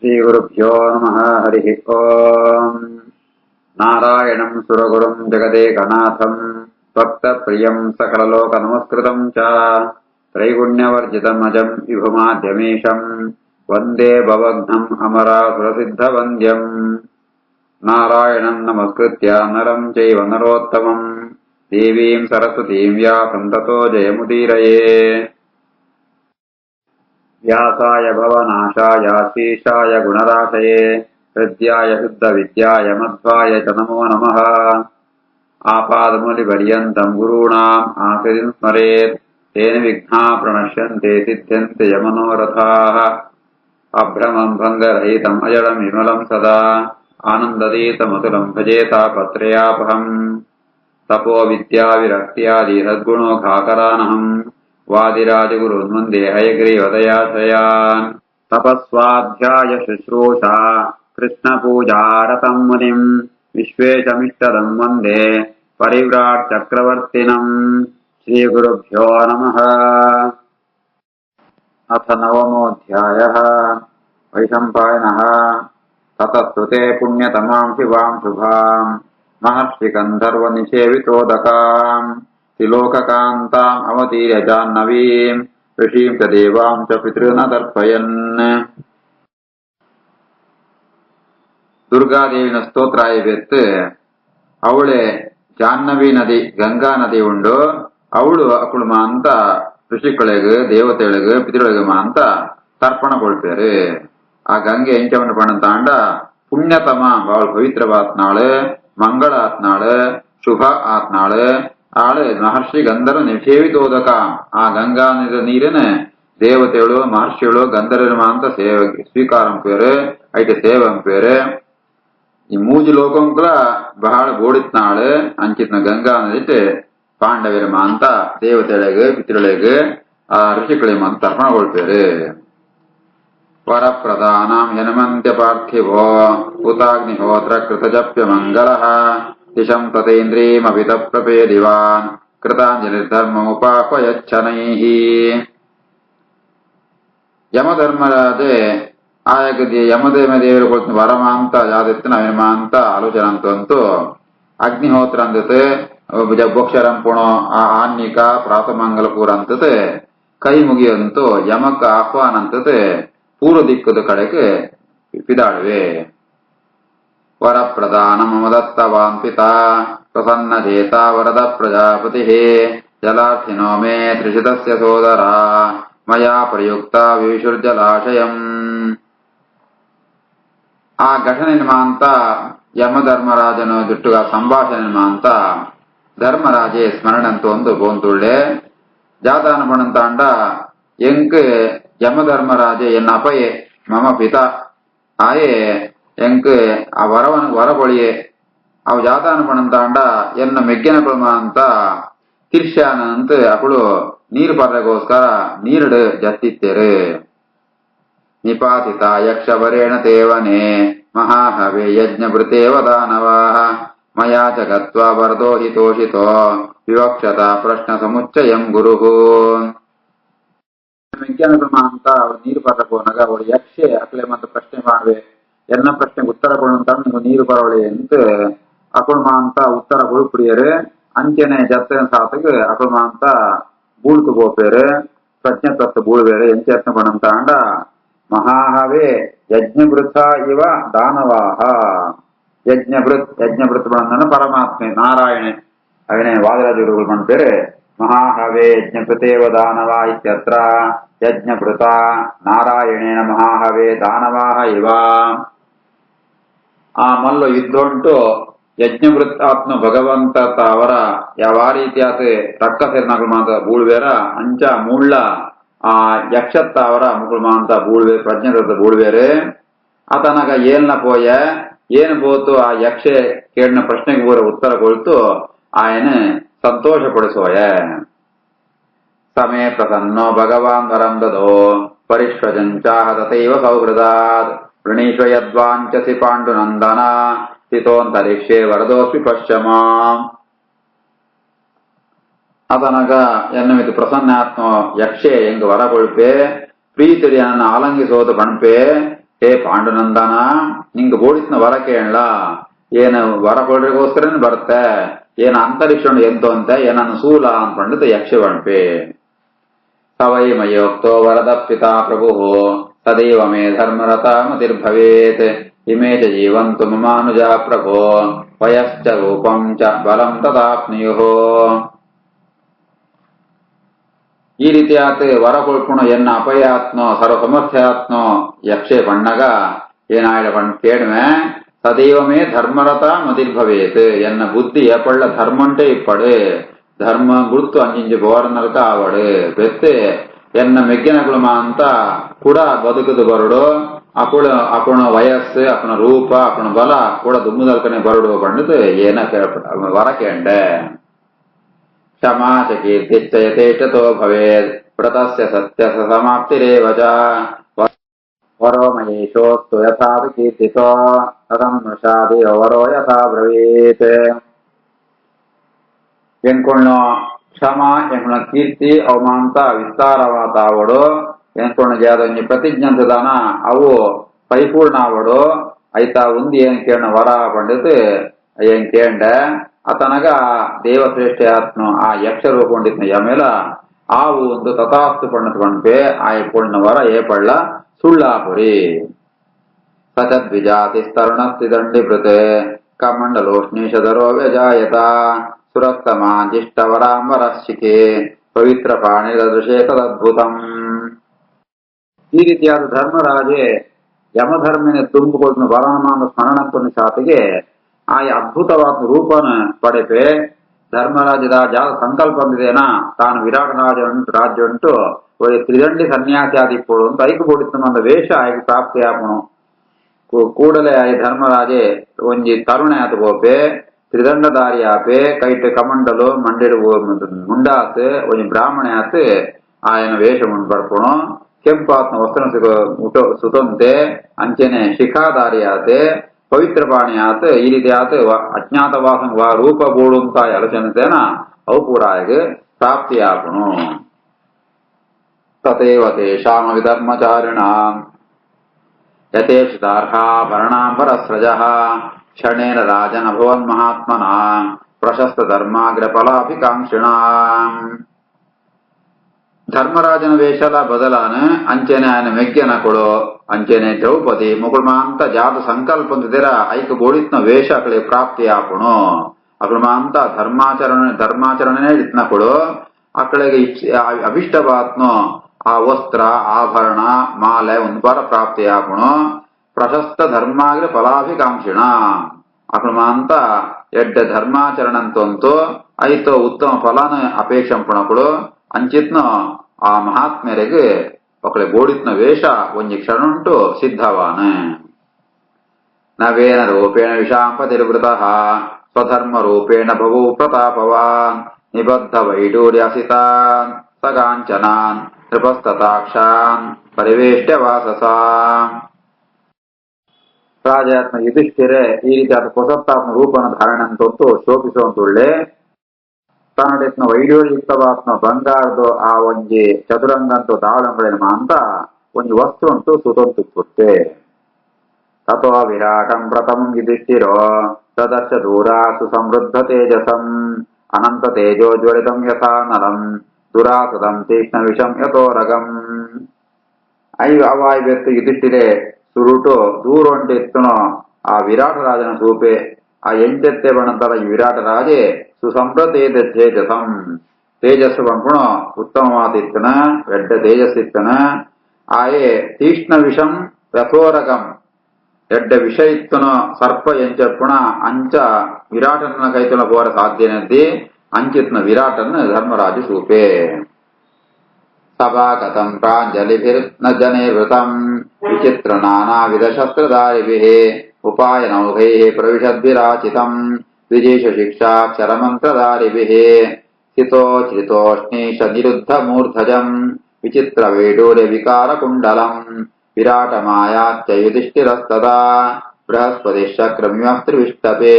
श्रीगुरुभ्यो नमः। हरिः ओम्। नारायणं सुरगुरुं जगदेकनाथं भक्तप्रियं सकललोकनमस्कृतं च त्रैगुण्यवर्जितमजं विभुमाद्यमीशं वन्दे भवघ्नम् अमरासुरसिद्धवन्द्यम्। नारायणं नमस्कृत्य नरं चैव नरोत्तमं देवीं सरस्वतीं व्यासं ततो जयमुदीरये। व्यासाय भवनाशाय शीशाय गुणराशये हृद्याय शुद्धविद्याय मध्वाय च नमो नमः। आपादमूलिपर्यन्तं गुरूणाम् आकृतिं स्मरेत् तेन विघ्नाः प्रणश्यन्ते सिद्ध्यन्ते यमनोरथाः। अभ्रमं भङ्गरहितम् अजडं विमलं सदा आनन्दतीतमतुलं भजे तापत्रयापहम्। तपो विद्या विरक्त्यादि सद्गुणोघाकरानहम् वादिराजगुरून् वन्दे हयग्रीवदयाश्रयान्। तपस्वाध्याय शुश्रूषा कृष्णपूजारतं मुनिम् विश्वेशमिष्टदं वन्दे परिव्राट् चक्रवर्तिनम्। श्रीगुरुभ्यो नमः। अथ नवमोऽध्यायः। वैशम्पायनः ततस्तुते पुण्यतमां शिवां शुभाम् महर्षिगन्धर्वनिषेवितोदकाम् त्रिलोककान्ताम् अवतीर्य जाह्नवीम् ऋषीं च देवां च पितॄन् तर्पयन्। ದುರ್ಗಾದೇವಿನ ಸ್ತೋತ್ರ ಆಯ್ತು. ಅವಳೆ ಜಾಹ್ನವಿ ನದಿ ಗಂಗಾ ನದಿ ಉಂಡು ಅವಳು ಅಕುಳುಮ ಅಂತ ಋಷಿಗಳಿಗೆ ದೇವತೆಗಳಿಗೆ ಪಿತೃಗಳಿಗೆ ಅಂತ ತರ್ಪಣ ಕೊಡ್ತಾರೆ. ಆ ಗಂಗೆ ಎಂಚವನ್ನು ಪಣಂತಾಂಡ ಪುಣ್ಯತಮ ಅವಳು ಪವಿತ್ರವಾತ್ನಾಳು ಮಂಗಳ ಆತ್ನಾಳು ಶುಭ ಆತ್ನಾಳು ಆಳು ಮಹರ್ಷಿ ಗಂಧರ್ವ ನಿಷೇವಿತೋದಕ. ಆ ಗಂಗಾ ನೀರಿನ ದೇವತೆಗಳು ಮಹರ್ಷಿಗಳು ಗಂಧರ್ವ ಅಂತ ಸೇವೆ ಸ್ವೀಕಾರಂ ಪೇರು ಐಟೆ ಸೇವಂ ಪೇರು. ಈ ಮೂಜು ಲೋಕಂಕುಲ ಬಹಳ ಗೋಡಿತ್ನಾಳು ಅಂಚಿತ್ನ ಗಂಗಾ ನದಿಟ್ಟು ಪಾಂಡವರ ಅಂತ ದೇವತೆಗಳಿಗೆ ಪಿತೃಗಳಿಗೆ ಆ ಋಷಿಗಳಿಗೆ ಅಂತ ತರ್ಪಣ ಕೊಡ್ಪೇರು. ವರಪ್ರಧಾನಂ ಯನಮಂತ್ಯ ಪಾರ್ಥಿವೋ ಹುತಾಗ್ನಿಹೋತ್ರ ಕೃತಜಪ್ಯ ಮಂಗಲಃ ದಿಶಂ ತತೇಂದ್ರೀಮಭಿತ ಪ್ರಪೇದಿವಾನ್ ಕೃತಾಂಜಲಿರ್ಧರ್ಮಮುಪಾಹ್ವಯಚ್ಛನೈಃ. ಯಮಧರ್ಮರಾಜೆ ಆಯಕ ಯಮದೇವರು ಕೊಡ್ತೀನಿ ವರಮ ಅಂತ ಯಾದಿತ್ತು ನವಿನಮ ಅಂತ ಆಲೋಚನೆ ಅಂತಂತೂ ಅಗ್ನಿಹೋತ್ರ ಅಂದತೆ ಬೋಕ್ಷರಂ ಪುಣೋ ಆನ್ನಿಕ ಪ್ರಾತಮಂಗಲಪುರ ಅಂತತೆ ಕೈ ಮುಗಿಯಂತೂ ಯಮಕ ಆಹ್ವಾನ ಅಂತತೆ ಪೂರ್ವ ದಿಕ್ಕದ ಕಡೆಗೆ ಪಿದಾಡುವೆ. ವರಪ್ರಧಾನ ಮಮದತ್ತವಾನ್ ಪಿತಾ ಪ್ರಸನ್ನ ಚೇತ ವರದ ಪ್ರಜಾಪತಿ ಜಲಾರ್ಥಿನೋ ಮೇ ತ್ರಿಷಿತಸ್ಯ ಸೋದರ ಮಯಾ ಪ್ರಯುಕ್ತ ವಿವಿಶುರ್ಜಲಾಶಯಂ. ಆ ಘಟನೆ ಅಂತ ಯಮಧರ್ಮರಾಜನು ಜುಟ್ಟುಗ ಸಂಭಾಷಣೆ ಅಂತ ಧರ್ಮರಾಜೆ ಸ್ಮರಣೆ ಅಂತ ಒಂದು ಬೋಂತುಳ್ಳೆ ಜಾತಾನ ಪಣಂತಾಂಡ ಎಂಕ್ ಯಮಧರ್ಮರಾಜೆ ಎನ್ನ ಅಪಯೆ ಮಮ ಪಿತಾ ಆಯೆ ಎಂಕ್ ಆ ವರಗೊಳಿಯೆ ಅವು ಜಾತಾನ ಪಣಂತಾಂಡ ಎನ್ನ ಮೆಗ್ಗೆನ ಕುಳಮ ಅಂತ ತಿರ್ಶ್ಯಾನ ಅಂತ ಅಕಳು ನೀರು ಪರ್ರೆಗೋಸ್ಕರ ನೀರುಡು ಜತ್ತಿತ್ತೇರು. ನಿಪಾತಿತ ಯಕ್ಷವರೇಣ ತೇವನೆ ಮಹಾಹವೇ ಯಜ್ಞಭೃತೇವ ದಾನವಾಃ ಮಯಾ ಚ ಗತ್ವಾ ವರದೋ ಹಿತೋಷಿತೋ ವಿವಕ್ಷತ ಪ್ರಶ್ನ ಸಮುಚ್ಚಯಂ ಗುರುಃ. ಮೆಗ್ಗೆನ ಅಂತ ಅವಳು ನೀರು ಪರ್ರಕೋನಾಗ ಅವಳು ಯಕ್ಷೆ ಅಕ್ಲೆ ಮತ್ತೆ ಪ್ರಶ್ನೆ ಮಾಡುವೆ ಎನ್ನ ಪ್ರಶ್ನೆಗೆ ಉತ್ತರ ಕೊಡುವಂತ ನೀವು ನೀರು ಬರೋಳಿ ಅಂತ ಅಕುಳ್ಮ ಅಂತ ಉತ್ತರ ಹುಡುಪುಡಿಯರು ಅಂಚೆನೆ ಜತ್ತನ ಸಾತಗೆ ಅಕುಳ್ಮ ಅಂತ ಬೂಳ್ತು ಗೋಪೇರು ಪ್ರಜ್ಞೆ ತತ್ತು ಬೂಳ್ಬೇರು ಎಂಚೆತ್ನ ಪಣಂತಾಂಡ ಮಹಾಹವೇ ಯಜ್ಞಭೃತ ಇವ ದಾನವಾಹ. ಯಜ್ಞಭೃತ್ ಬಂದನ ಪರಮಾತ್ಮೆ ನಾರಾಯಣೆ ಅವನೇ ವಾದರಾಜ ಗುರುಗಳು ಮಾಡ್ತಾರೆ. ಮಹಾಹವೇ ಯಜ್ಞಭೃತೇವ ದಾನವ ಇತ್ಯತ್ರ ಯಜ್ಞಭೃತ ನಾರಾಯಣೇನ ಮಹಾಹವೇ ದಾನವಾಹ ಇವ. ಆ ಮಲ್ಲು ಯುದ್ಧುಂಟು ಯಜ್ಞಭೃತಾತ್ಮ ಭಗವಂತ ಅವರ ಯಾವ ರೀತಿಯಾದ ರಕ್ಕಸೆರ್ನಗಳು ಮಾತ ಬೂಳ್ವೇರ ಅಂಚ ಮೂಳ್ಳ ಆ ಯಕ್ಷತ್ತ ಅವರ ಮುಗುಳ್ಮ ಅಂತ ಬೂಳ್ವೆ ಪ್ರಜ್ಞದ ಬೂಳ್ವೇರೆ. ಆತನಾಗ ಏಲ್ನ ಪೋಯ ಏನು ಬೋತು ಆ ಯಕ್ಷೆ ಕೇಳಿನ ಪ್ರಶ್ನೆಗೆ ಊರ ಉತ್ತರ ಕೊಳ್ತು ಆಯನ ಸಂತೋಷ ಪಡಿಸೋಯ. ಸಮೇ ಪ್ರಸನ್ನೋ ಭಗವಾನ್ ವರಂ ದದೋ ಪರಿಷ್ವಜಂಚಾಹ ತಥೈವ ಸೌಹೃದಾತ್ ವೃಣೀಶ್ವ ಯದ್ವಾಂಚಸಿ ಪಾಂಡುನಂದನ ಸ್ಥಿತೋಂತರಿಕ್ಷೇ ವರದೋಸ್ಮಿ ಪಶ್ಯಮಾಂ. ಆತನಾಗ ಎನ್ನಮಿತು ಪ್ರಸನ್ನಾತ್ಮ ಯಕ್ಷೆ ಎಂಗ್ ವರ ಕೊಳ್ಪೆ ಪ್ರೀತಿರಿ ನನ್ನ ಆಲಂಗಿಸೋದು ಕಣ್ಪೆ ಹೇ ಪಾಂಡುನಂದನ, ನಿಂಗ ಬೋಡಿಸ್ನ ವರ ಕೇಳಲ್ಲ. ಏನು ವರ ಕೊಡ್ರಿಗೋಸ್ಕರನೇ ಬರುತ್ತೆ. ಏನ ಅಂತರಿಕ್ಷ ಎಂತು ಅಂತೆ ಏನನ್ನು ಸೂಲ ಅನ್ಕೊಂಡಿದ್ದು ಯಕ್ಷವಣ್ಪೆ. ಸವೈ ಮಯೋಕ್ತೋ ವರದ ಪಿತಾ ಪ್ರಭು ತದೈವ ಮೇ ಧರ್ಮರಥ ಮತಿರ್ಭವೇತ್. ಇಮೇ ಚ ಜೀವಂತು ಮಮಾನುಜ ಪ್ರಭೋ ವಯಶ್ಚ ರೂಪಂ ಚ ಬಲಂ ತದಾಪ್ನುಯು. ಈ ರೀತಿಯಾತ್ ವರ ಕೊಳ್ಪುಣ ಎನ್ನ ಅಪಯಾತ್ನೋ ಸರ್ವಸಮರ್ಥ್ಯಾತ್ನೋ ಯಕ್ಷೆ ಪಣ್ಣಗ ಏನಾಯ್ಡ ಪಣ್ ಕೇಳ್ಮೆ ಸದೈವಮೇ ಧರ್ಮರಥ ಮತಿರ್ಭವೇತ್. ಎನ್ನ ಬುದ್ಧಿ ಏಪಳ್ಳ ಧರ್ಮಂಟೆ ಇಪ್ಪಡು. ಧರ್ಮ ಗುರುತು ಅಂಜಿಂಜು ಬೋರನಲ್ಕ ಆವಡು ಬೆತ್ತೆ ಎನ್ನ ಮೆಗ್ಗಿನಗುಳುಮ ಅಂತ ಕೂಡ ಬದುಕದು ಬರಡು. ಅಪುಣ ವಯಸ್ಸು ಅಪುಣ ರೂಪ ಅಪುಣ ಬಲ ಕೂಡ ದುಮ್ಮದಲ್ಕನೆ ಬರಡು ಪಂಡದು ಏನ ವರ ಕೇಂಡೆ. ಕ್ಷಮಾ ಚ ಕೀರ್ತಿಶ್ಚ ಯಥೇಷ್ಟತೋ ಭವೇತ್ ವ್ರತಸ್ಯ ಸತ್ಯಸ್ಯ ಸಮಾಪ್ತಿರೇವ ಚ. ವರೋ ಮಹೇಶೋಸ್ತು ಯಥಾ ಕೀರ್ತಿತೋ ತದಂ ನೃಷಾದಿ ವರೋ ಯಥಾ ಬ್ರವೀತ್. ಎಂಕೊಣ್ಣು ಕ್ಷಮ ಎಂಕೊಣ ಕೀರ್ತಿ ಅವಮಾಂತ ವಿಸ್ತಾರವಾತಾವಡು. ಎಂಕೊಣ್ಣು ಜಾದೊಂಜಿ ಪ್ರತಿಜ್ಞಂತದಾನ ಅವು ಪರಿಪೂರ್ಣ ಆವಡು. ಐತ ಉಂದಿ ಏನ್ ಕೇಳ ವರ ಪಂಡಿತ್ ಏನ್ ಕೇಂಡ ಅತನಗ ದೇವಶ್ರೇಷ್ಠ ಆತ್ಮ ಆ ಯಕ್ಷ ರೂಪೊಂಡಿತ್ನ ಯಮೇಲ ಆವು ಒಂದು ತಥಾಸ್ತು ಪಣ್ಣತ್ ಪಣ್ಪೆ ಆಯ ಪುಣ್ಣ ವರ ಏಪಳ್ಳ ಸುಳ್ಳಾಪುರಿ. ಸಚದ್ವಿಜಾತಿಸ್ತರುಣಸ್ತಿ ದಂಡಿಭೃತ್ ಕಮಂಡಲೋಷ್ಣೀಷಧರೋ ವ್ಯಜಾಯತ ಸುರಕ್ತಮಾಂಜಿಷ್ಟವರಾಂಬರಶಿಖೆ ಪವಿತ್ರ ಪ್ರಾಣಿರದೃಶೇ ತದದ್ಭುತಂ. ಈ ರೀತಿಯಾದ ಧರ್ಮರಾಜೆ ಯಮಧರ್ಮನೆ ತುಂಬಿಕೊಳ್ನ ವರನಮಾನ ಸ್ಮರಣಂತನ ಸಾತಿಗೆ ಆಯ ಅದ್ಭುತವಾದ ರೂಪನ ಪಡೆಪೆ. ಧರ್ಮರಾಜದ ಜಾಗ ಸಂಕಲ್ಪ ಅಂದಿದೇನ ತಾನು ವಿರಾಟ ರಾಜ್ಯ ಉಂಟು ಒಳ್ಳೆ ತ್ರಿದಂಡಿ ಸನ್ಯಾಸಿ ಆದಿಪ್ಪಳು ಅಂತ ಐಕು ಬೋಡಿಸ್ತಂದ ವೇಷ ಆಯ್ಕೆ ಪ್ರಾಪ್ತಿ ಆಪಣು. ಕೂಡಲೇ ಆಯ ಧರ್ಮರಾಜೆ ಒಂಜಿ ತರುಣ ಆತ ಬೋಪೆ ತ್ರಿದಂಡಧಾರಿ ಆಪೆ ಕೈಟ್ ಕಮಂಡಲು ಮಂಡಿಡು ಮುಂಡಾತ್ ಒಂಜಿ ಬ್ರಾಹ್ಮಣ ಆತ್ ಆಯನ ವೇಷ ಮುಂಡ್ ಬರ್ಪುಣು. ಕೆಂಪಾತ್ನ ವಸ್ತ್ರ ಸುತಂತೆ ಅಂಚೆನೆ ಶಿಖಾಧಾರಿ ಆತೆ ಪವಿತ್ರ ಪಾಣಿ ಆತ್. ಈ ರೀತಿ ಆತ್ ಅಜ್ಞಾತವಾಸ ರೂಪ ಬೋಡುಂತ ಆಲೋಚನೆತೇನ ಅವು ಪೂರಾಯಗ ಪ್ರಾಪ್ತಿ ಆಪಣು. ತಥೈವ ತೇಷಾಂ ವಿಧರ್ಮಚಾರಿಣಾಂ ಯಥೇಚ್ಛಾರ್ಹಾಭರಣಾಂಬರಸ್ರಜಃ ಕ್ಷಣೇನ ರಾಜನ ಭವನ್ ಮಹಾತ್ಮನ ಪ್ರಶಸ್ತ ಧರ್ಮಾಗ್ರಫಲಾಭಿಕಾಂಕ್ಷಿಣಾಂ. ಧರ್ಮರಾಜನ ವೇಷಲ ಬದಲಾನ ಅಂಚೆನೆ ఆయన ಮೆಗ್ಗೆನ ಕೊಡೋ ಅಂಚೆನೆ ದ್ರೌಪದಿ ಮುಗುಳ್ಮಾಂತ ಜಾತ ಸಂಕಲ್ಪಂತಿರ ಐಕ ಬೋಡಿತ್ನ ವೇಷ ಅಕಳೆ ಪ್ರಾಪ್ತಿ ಆಪುಣು. ಅಕುಳ್ಮಾಂತ ಧರ್ಮಾಚರಣೆ ಇತ್ನ ಕೊಡು ಅಕಳೆಗೆ ಅಭಿಷ್ಟವಾತ್ನೋ ಆ ವಸ್ತ್ರ ಆಭರಣ ಮಾಲೆ ಒಂದು ಬಾರ ಪ್ರಾಪ್ತಿ ಆಪುಣು. ಪ್ರಶಸ್ತ ಧರ್ಮಾಗ್ರ ಫಲಾಭಿಕಾಂಕ್ಷಿಣ ಅಕುಳ್ಮಾಂತ ಎಡ್ಡ ಧರ್ಮಾಚರಣಂತಂತು ಐತೋ ಉತ್ತಮ ಫಲಾನ ಅಪೇಕ್ಷಂಪುಣಕಳು ಅಂಚಿತ್ನ ಆ ಮಹಾತ್ಮೆರೆಗೆ ಒಕ್ಕಳೆ ಬೋಡಿತ್ನ ವೇಷ ಒಂಜಿ ಕ್ಷಣುಂಟು ಸಿದ್ಧವಾನ. ನವೇನ ರೂಪೇಣ ವಿಷಾಂಪತಿರ್ವೃತಃ ಸ್ವಧರ್ಮ ರೂಪೇಣ ಬಹು ಪ್ರತಾಪವಾನ್ ನಿಬದ್ಧ ವೈಡೂರ್ಯಸಿತಾನ್ ಸಗಾಂಚನಾನ್ ನೃಪಸ್ತತಾಕ್ಷಾನ್ ಪರಿವೇಷ್ಟ್ಯ ವಾಸಸಾ. ರಾಜಾತ್ಮ ಯುಧಿಷ್ಠಿರೆ ಈ ರೀತಿಯಾದ ಹೊಸತ್ತಾತ್ಮ ರೂಪನ ಧಾರಣಂತಂತೂ ಶೋಭಿಸುವಂತುಳ್ಳೆ ತನ್ನಡೆತ್ನ ವೈಡೂರ್ಯುಕ್ತವಾತ್ಮ ಬಂಗಾರದು ಆ ಒಂಜಿ ಚದುರಂಗಂತೂ ದಾಳಂಗಳೇನ ಅಂತ ಒಂಜಿ ವಸ್ತು ಉಂಟು ಸುತಂತುತ್ತೆ. ತಥೋ ವಿರಾಟಂ ಪ್ರಥಮಂ ಯುಧಿಷ್ಠಿರೋ ತದರ್ಶ ದೂರಾಸು ಸಮೃದ್ಧ ತೇಜಸಂ ಅನಂತ ತೇಜೋಜ್ವಲಿತಂ ಯಥಾ ನಲಂ ದುರಾಸದಂ ತೀಕ್ಷ್ಣ ವಿಷಂ ಯಥೋರಗಂ. ಅವಾಯ್ವೆತ್ತು ಯುಧಿಷ್ಠಿರೆ ಸುರುಟು ದೂರೊಂಟೆತ್ತುನೋ ಆ ವಿರಾಟ ರಾಜನ ಸೂಪೆ ಆ ಎಂಟೆತ್ತೆ ಬಣಂತರ ಈ ವಿರಾಟ ರಾಜೆ ಸುಸಂಪ್ರತೇಜ ತೇಜಸಂ ತೇಜಸ್ಸು ಬಂಪುಣ ಉತ್ತಮವಾದಿತ್ತನ ಎಡ್ಡ ತೇಜಸ್ಸಿತ್ತನ ಆಯೆ ತೀಕ್ಷ್ಣ ವಿಷಂ ಯಥೋರಗಂ ಎಡ್ಡ ವಿಷ ಇತ್ತನೋ ಸರ್ಪ ಎಂಚಪ್ಪುಣ ಅಂಚ ವಿರಾಟನ ಕೈತನ ಪೋರ ಸಾಧ್ಯನದ್ದಿ ಅಂಚಿತ್ನ ವಿರಾಟನ ಧರ್ಮರಾಜ ಸೂಪೆ. ಸಭಾಗತಂ ಪ್ರಾಂಜಲಿಭಿರ್ನ ಜನೈರ್ವೃತಂ ವಿಚಿತ್ರ ನಾನಾ ವಿಧ ಶಸ್ತ್ರಧಾರಿಭಿಃ ಉಪಾಯನೌಘೈಃ ಪ್ರವಿಶದ್ಭಿರಾಚಿತಂ ದ್ವಿಜೇಷ ಶಿಕ್ಷಾಕ್ಷರಮಂತ್ರಧಾರಿಭಿಃ ಸ್ಥಿತೋಚ್ಛ್ರಿತೋಷ್ಣೀಶ ನಿರುದ್ಧ ಮೂರ್ಧಜಂ ವಿಚಿತ್ರ ವೈಡೂರ್ಯ ವಿಕಾರ ಕುಂಡಲಂ ವಿರಾಟ ಮಾಯಾಚ್ಚ ಯುಧಿಷ್ಠಿರಸ್ತದಾ ಬೃಹಸ್ಪತಿ ಚಕ್ರಮಿವಸ್ತ್ರಿವಿಷ್ಟಪೇ.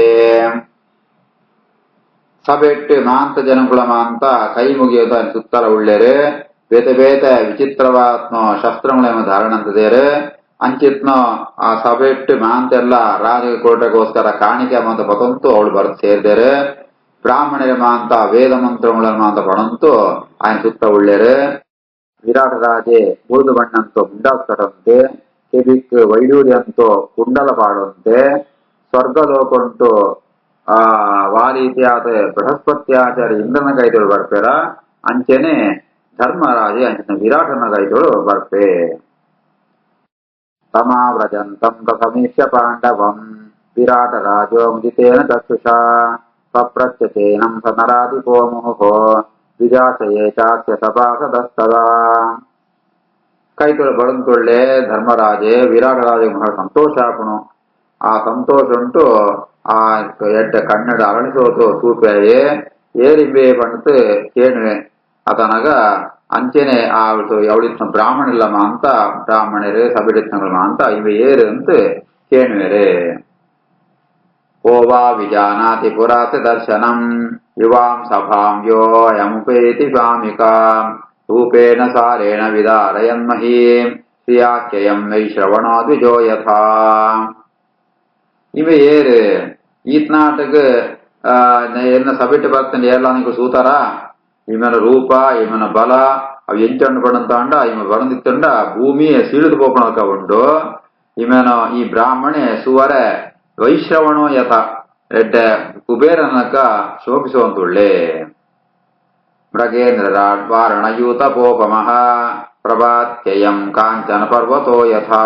ಸಭೆಟ್ಟು ಮಾಂತ ಜನಕುಳ ಮಾಂತ ಕೈ ಮುಗಿಯೋದ ಸುತ್ತಲ ಉಳ್ಳೆರೆ ಬೇತೆ ಬೇತೆ ವಿಚಿತ್ರವಾತ್ಮ ಶಸ್ತ್ರಗಳೇಮ ಧಾರಣಂತದೇರೆ ಅಂಚಿತ್ನೋ ಆ ಸಭೆ ಇಟ್ಟು ಮಾಂತೆಲ್ಲ ರಾಜ ಕೋಟೆಗೋಸ್ಕರ ಕಾಣಿಕೆ ಮಾಂತ ಪತಂತು ಅವಳು ಬರೆದು ಸೇರಿದರೆ ಬ್ರಾಹ್ಮಣರ ಮಾಂತ ವೇದ ಮಂತ್ರಗಳ ಮಾಂತ ಪಣಂತು ఆయన ಸುತ್ತ ಉಳ್ಳೇರು ವಿರಾಟ ರಾಜೆ ಬೂದು ಬಣ್ಣಂತೋ ಮುಂಡಾಸ್ಕಟಂತೆ ಕೆಬಿಕ್ ವೈಡೂರ್ಯಂತೋ ಕುಂಡಲ ಪಾಡುವಂತೆ ಸ್ವರ್ಗಲೋಕಂಟು ವಾರೀತಿಯಾದ ಬೃಹಸ್ಪತ್ಯಾಚಾರ್ಯ ಇಂದ್ರನ ಕೈತೊಳು ಬರ್ಪೆರ ಅಂಚೆನೆ ಧರ್ಮರಾಜೆ ಅಂಚಿನ ವಿರಾಟನ ಕೈತೊಳು ಬರ್ಪೆ ತಮಾವ್ರಜಂತಂ ಸಮೀಕ್ಷ್ಯ ಪಾಂಡವಂ ವಿರಾಟ ರಾಜೋ ಮುದಿತೇನ ಚಕ್ಷುಷಾ ಪಪ್ರಚ್ಯತೇನಂ ಸ ನರಾಧಿಪೋ ಮುಹುಃ ವಿಜಾಸಯೇ ಚಾಸ್ಯ ಸಭಾಸದಸ್ತದಾ ಕೈತೊಳು ಬಡಂತೊಳ್ಳೆ ಧರ್ಮರಾಜೆ ವಿರಾಟ ರಾಜ ಬಹಳ ಸಂತೋಷ ಆಪುಣು ಆ ಸಂತೋಷ ಉಂಟು ಆ ಎಡ್ಡ ಕನ್ನಡ ಅರಳಿಸೋದು ತೂಪೆಯೇ ಏರಿಬೇ ಪಂಡ್ತು ಕೇಣುವೆ ಅತನಗ ಅಂಚೆನೆ ಅವಳಿನ ಬ್ರಾಹ್ಮಣಿಲ್ಲಮ ಅಂತ ಬ್ರಾಹ್ಮಣರು ಸಬಿಡಿತ್ನಗಳಮ ಅಂತ ಇವೆ ಏರು ಅಂತ ಕೇಣುವೆರೆ ಓವಾ ವಿಜಾನಾತಿ ಪುರಾತ ದರ್ಶನಂ ಯುವಾಂ ಸಭಾಂ ಯೋ ಯಮುಪೇತಿ ಸ್ವಾಮಿಕಾಂ ರೂಪೇಣ ಸಾರೇಣ ವಿದಾರಯನ್ಮಹೀಂ ಶ್ರಿಯಾಖ್ಯಯಂ ವೈ ಶ್ರವಣೋ ದ್ವಿಜೋ ಯಥಾ ಇವೆ ಏರು ಈತ್ನಾಟಕ என்ன சபைட்டு பக்தன் எல்லாம் நீங்க சூத்தாரா ఈమెన రూప ఈమెన బల అవి ఎంచండు పడంతాండ ఈమె వరందిత్తండ ಭೂಮಿ ಸೀಳಿದು ಪೋಪಣಕ ಉಂಡು ಈಮೆನ ಈ ಬ್ರಾಹ್ಮಣೆ ಸುವರ ವೈಶ್ರವಣೋ ಯಥ ಎಡ್ಡ ಕುಬೇರನಕ ಶೋಭಿಸುವಂತುಳ್ಳೆ ಮೃಗೇಂದ್ರ ವಾರಣಯೂತ ಪೋಪಮಃ ಪ್ರಭಾತ್ಯಯಂ ಕಾಂಚನ ಪರ್ವತೋ ಯಥಾ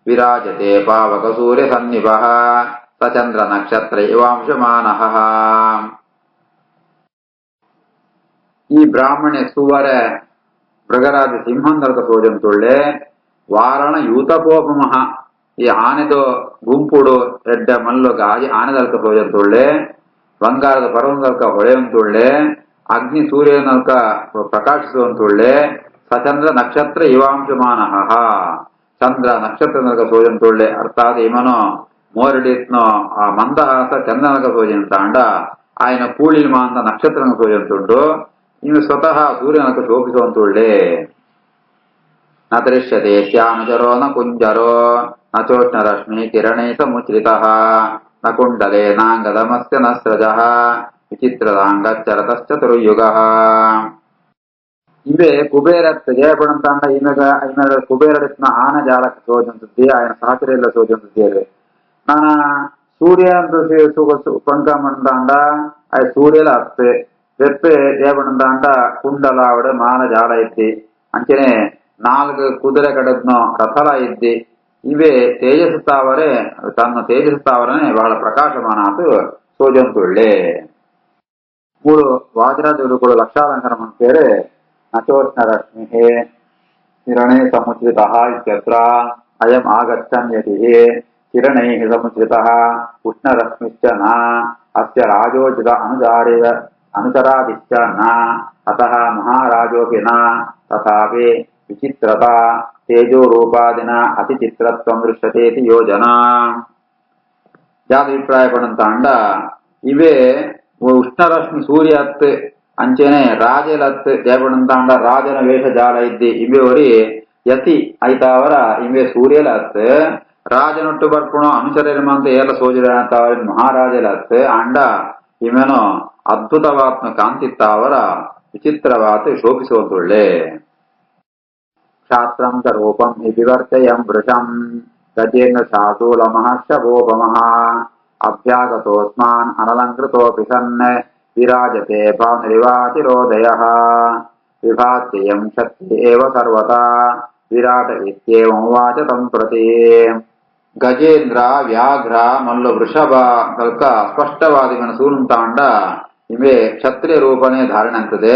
ವಿರಾಜತೆ ಪಾವಕ ಸೂರ್ಯ ಸನ್ನಿಭಃ ಸಚಂದ್ರ ನಕ್ಷತ್ರ ಇವಾಂಶಮಾನಃ ಈ ಬ್ರಾಹ್ಮಣೆ ಸುವರ ಮೃಗರಾಜ ಸಿಂಹಂದರ್ಕ ಸೋಜಂತುಳ್ಳೆ ವಾರಣ ಯೂತಪೋಪಮಃ ಈ ಆನೆದು ಗುಂಪುಡು ಎಡ್ಡ ಮಲ್ಲೊಗ ಆನೆದಲ್ಕ ಸೋಜಂತುಳ್ಳೆ ಬಂಗಾರದ ಪರ್ವದಲ್ಕ ಹೊಳೆಯಂತುಳ್ಳೆ ಅಗ್ನಿ ಸೂರ್ಯನಲ್ಕ ಪ್ರಕಾಶಿಸುವಂತುಳ್ಳೆ ಸಚಂದ್ರ ನಕ್ಷತ್ರ ಇವಾಂಶಮಾನಃ ಚಂದ್ರ ನಕ್ಷತ್ರನಲ್ಕ ಸೋಜಂತುಳ್ಳೆ ಅರ್ಥಾತ್ ಇಮನೋ ಮೋರಡಿತ್ನೋ ಆ ಮಂದಹಾಸ ಚಂದ್ರನಲ್ಕ ಸೋಜಂತಾಂಡ ఆయన ಪೂಳಿಲ್ಮ ಅಂತ ನಕ್ಷತ್ರನ ಸೋಜಂತುಂಡು ಇನ್ನು ಸ್ವತಃ ಸೂರ್ಯನಕ ಶೋಭಿಸುವಂತುಳ್ಳೆ ನ ದೃಶ್ಯತೆ ಸ್ಯಾನುಜರೋ ನ ಕುಂಜರೋ ನ ಚೋಷ್ಣ ರಶ್ಮಿ ಕಿರಣೈ ಸಮುಚ್ರಿತಃ ನ ಕುಂಡಲೆ ನಾಂಗದಮಸ್ಯ ನ ಸ್ರಜಃ ವಿಚಿತ್ರದಾಂಗಚ್ಚರತಶ್ಚತುರ್ಯುಗಃ ఇవే కుబేరత్ జయపడంతాండ ఈమె కుబేరడిత్న ఆన జాలక సోజంతుద్ది ఆయన సహచర్యల్లో సోజంతుద్ది నాన సూర్య ಅಂತ ಪಂಕ ಮಂತಾಂಡ ಅಯ ಸೂರ್ಯಲ ಅತ್ತೆ வெப்ப ஏவனந்தாண்ட குண்டலாவிட மான ஜால இத்தி ಅಂಚನೆ 4 ಕುದುರೆ ಕಡದ್ನೋ ರಥಲ ಇದ್ದಿ ಇವೇ ತೇಜಸ್ತಾವರೆ ತನ್ನ ತೇಜಸ್ತಾವರನೆ ಬಹಳ ಪ್ರಕಾಶಮಾನ ಆತು ಸೋಜಂತುಳ್ಳೆ 3 ವಾಜರಾಜರುಗಳು ಲಕ್ಷಾಲಂಕರ ಮಂತೇರೆ ನಚೋಷ್ಣ ರಶ್ಮಿ ಕಿರಣೇ ಸಮುಚ್ರಿತಃ ಇತ್ಯತ್ರ ಅಯಂ ಆಗಚ್ಚನ್ ಯತಿಃ ಕಿರಣೈಃ ಸಮುಚ್ರಿತಃ ಉಷ್ಣರಶ್ಮಿಶ್ಚ ನ ಅಸ್ಯ ರಾಜೋಚಿತ ಅನುಚರಾದಿಶ್ಚ ನ ಅತಃ ಮಹಾರಾಜೋಪಿ ನ ತಥಾಪಿ ವಿಚಿತ್ರತಾ ತೇಜೋ ರೂಪಾದಿನ ಅತಿ ಚಿತ್ರತ್ವಂ ದೃಶ್ಯತೇತಿ ಯೋಜನಾ ಜಾಭಿಪ್ರಾಯಪಡಂತಾಂಡ ಇವೇ ಉಷ್ಣರಶ್ಮಿ ಸೂರ್ಯತ್ ಅಂಚೆನೆ ರಾಜಲತ್ ಜಯಪಡಂತಾಂಡ ರಾಜನ ವೇಷ ಜಾಲ ಇದ್ದಿ ಇವೇ ಒರಿ ಯತಿ ಐತಾವರ ಇವೇ ಸೂರ್ಯಲತ್ ರಾಜನೊಟ್ಟು ಬರ್ಪುಣೋ ಅನುಚರಮಂತ ಏಲ ಸೋಜರಂತಾವರ ಮಹಾರಾಜಲತ್ ಅಂಡ ಇವೇನೋ ಅದ್ಭುತವಾತ್ಮ ಕಾಂತಿತ್ತಾವರ ವಿಚಿತ್ರವಾತ್ ಶೋಭಿಸುವಂತುಳ್ಳೆ ಕ್ಷಾತ್ರಂ ಚ ರೂಪಂ ಹಿ ವಿವರ್ತಯಂ ವೃಷಂ ಗಜೇಂದ್ರ ಶಾರ್ದೂಲಮಃ ಶಭೋಪಮಃ ಅಭ್ಯಾಗತೋಸ್ಮಾನ್ ಅನಲಂಕೃತೋಪಿ ಸನ್ ವಿರಾಜತೆ ಭಾನುರಿವಾತಿರೋದಯಃ ವಿಭಾತ್ಯಯಂ ಶಕ್ತಿ ಏವ ಸರ್ವತಾ ವಿರಾಟ ಇತ್ಯೇವಂ ವಾಚ ತಂ ಪ್ರತಿ ಗಜೇಂದ್ರ ವ್ಯಾಘ್ರ ಮಲ್ಲು ವೃಷಭ ಕಲ್ಕ ಸ್ಪಷ್ಟವಾದ ಇವನ ಸೂಲುಂತಾಂಡ ಇವೇ ಕ್ಷತ್ರಿಯ ರೂಪನೇ ಧಾರಣೆ ಅಂತದೆ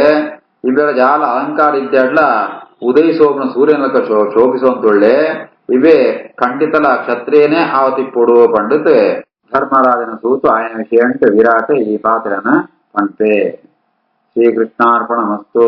ಇವೆರ ಜಾಲ ಅಲಂಕಾರ ಇದ್ದಡ್ಲ ಉದಯಿಸೋಬನ ಸೂರ್ಯನಕ ಶೋಭಿಸುವಂತುಳ್ಳೆ ಇವೇ ಖಂಡಿತಲ ಕ್ಷತ್ರಿಯನೇ ಆವತಿಪ್ಪೊಡುವ ಪಂಡಿತ್ ಧರ್ಮರಾಜನ ಸೂತು ಆಯನ ವಿಷಯ ವಿರಾಟ ಈ ಪಾತ್ರನ ಪಂಪೆ ಶ್ರೀಕೃಷ್ಣಾರ್ಪಣಮಸ್ತು.